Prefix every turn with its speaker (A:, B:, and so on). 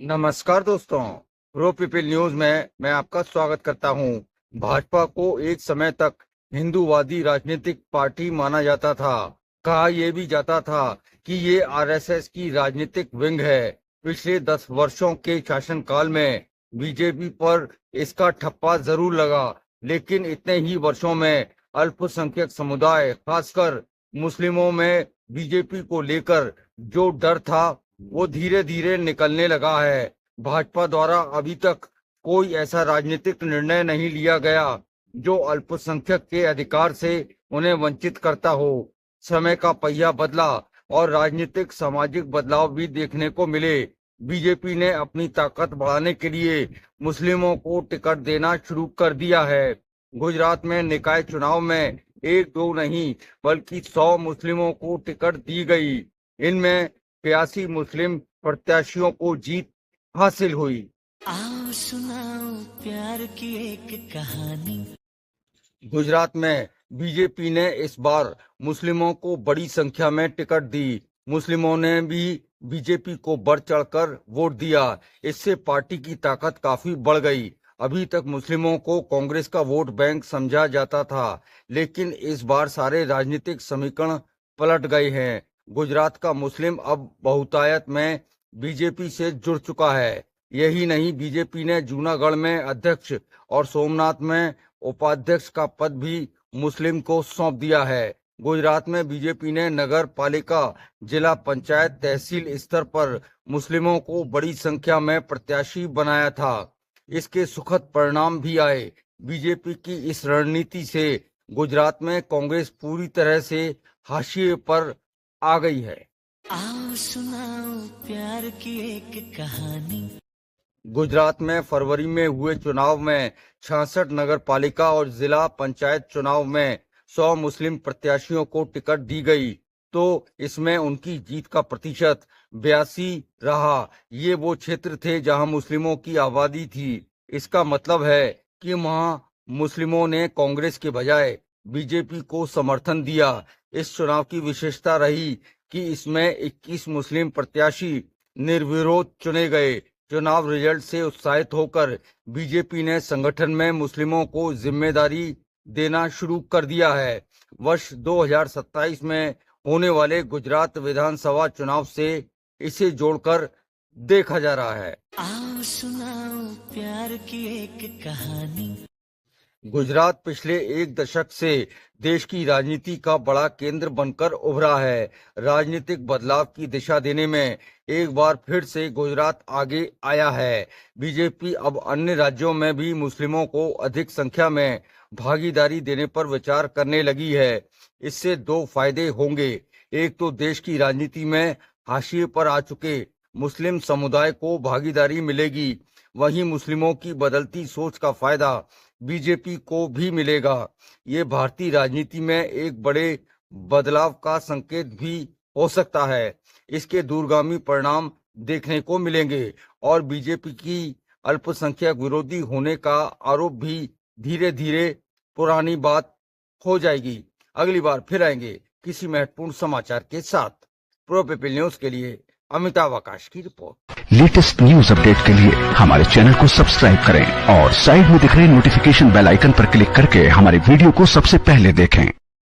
A: नमस्कार दोस्तों, pro people news में मैं आपका स्वागत करता हूं। भाजपा को एक समय तक हिंदूवादी राजनीतिक पार्टी माना जाता था। कहा यह भी जाता था कि ये आरएसएस की राजनीतिक विंग है। पिछले 10 वर्षों के शासनकाल में बीजेपी पर इसका ठप्पा जरूर लगा, लेकिन इतने ही वर्षों में अल्पसंख्यक समुदाय, खासकर मुस्लिमों में बीजेपी को लेकर जो डर था वो धीरे धीरे निकलने लगा है। भाजपा द्वारा अभी तक कोई ऐसा राजनीतिक निर्णय नहीं लिया गया जो अल्पसंख्यक के अधिकार से उन्हें वंचित करता हो। समय का पहिया बदला और राजनीतिक सामाजिक बदलाव भी देखने को मिले। बीजेपी ने अपनी ताकत बढ़ाने के लिए मुस्लिमों को टिकट देना शुरू कर दिया है। गुजरात में निकाय चुनाव में एक दो नहीं बल्कि 100 मुस्लिमों को टिकट दी गई। इनमें 82 मुस्लिम प्रत्याशियों को जीत हासिल हुई।
B: आओ सुनाओ प्यार की एक कहानी।
A: गुजरात में बीजेपी ने इस बार मुस्लिमों को बड़ी संख्या में टिकट दी। मुस्लिमों ने भी बीजेपी को बढ़ चढ़कर वोट दिया। इससे पार्टी की ताकत काफी बढ़ गई। अभी तक मुस्लिमों को कांग्रेस का वोट बैंक समझा जाता था, लेकिन इस बार सारे राजनीतिक समीकरण पलट गए हैं। गुजरात का मुस्लिम अब बहुतायत में बीजेपी से जुड़ चुका है। यही नहीं, बीजेपी ने जूनागढ़ में अध्यक्ष और सोमनाथ में उपाध्यक्ष का पद भी मुस्लिम को सौंप दिया है। गुजरात में बीजेपी ने नगर पालिका, जिला पंचायत, तहसील स्तर पर मुस्लिमों को बड़ी संख्या में प्रत्याशी बनाया था। इसके सुखद परिणाम भी आए। बीजेपी की इस रणनीति से गुजरात में कांग्रेस पूरी तरह से हाशिए पर आ गई है।
B: आओ सुनाओ प्यार की एक कहानी।
A: गुजरात में फरवरी में हुए चुनाव में 66 नगर पालिका और जिला पंचायत चुनाव में 100 मुस्लिम प्रत्याशियों को टिकट दी गई, तो इसमें उनकी जीत का प्रतिशत 82 रहा। ये वो क्षेत्र थे जहां मुस्लिमों की आबादी थी। इसका मतलब है कि वहां मुस्लिमों ने कांग्रेस के बजाय बीजेपी को समर्थन दिया। इस चुनाव की विशेषता रही कि इसमें 21 मुस्लिम प्रत्याशी निर्विरोध चुने गए। चुनाव रिजल्ट से उत्साहित होकर बीजेपी ने संगठन में मुस्लिमों को जिम्मेदारी देना शुरू कर दिया है। वर्ष 2027 में होने वाले गुजरात विधानसभा चुनाव से इसे जोड़कर देखा जा रहा है।
B: आओ सुनाओ प्यार की एक कहानी।
A: गुजरात पिछले एक दशक से देश की राजनीति का बड़ा केंद्र बनकर उभरा है। राजनीतिक बदलाव की दिशा देने में एक बार फिर से गुजरात आगे आया है। बीजेपी अब अन्य राज्यों में भी मुस्लिमों को अधिक संख्या में भागीदारी देने पर विचार करने लगी है। इससे दो फायदे होंगे। एक तो देश की राजनीति में हाशिए पर आ चुके मुस्लिम समुदाय को भागीदारी मिलेगी, वहीं मुस्लिमों की बदलती सोच का फायदा बीजेपी को भी मिलेगा। ये भारतीय राजनीति में एक बड़े बदलाव का संकेत भी हो सकता है। इसके दूरगामी परिणाम देखने को मिलेंगे और बीजेपी की अल्पसंख्यक विरोधी होने का आरोप भी धीरे धीरे पुरानी बात हो जाएगी। अगली बार फिर आएंगे किसी महत्वपूर्ण समाचार के साथ। प्रो पीपल न्यूज के लिए अमिताभ आकाश की रिपोर्ट।
C: लेटेस्ट न्यूज अपडेट के लिए हमारे चैनल को सब्सक्राइब करें और साइड में दिख रहे नोटिफिकेशन बेल आइकन पर क्लिक करके हमारे वीडियो को सबसे पहले देखें।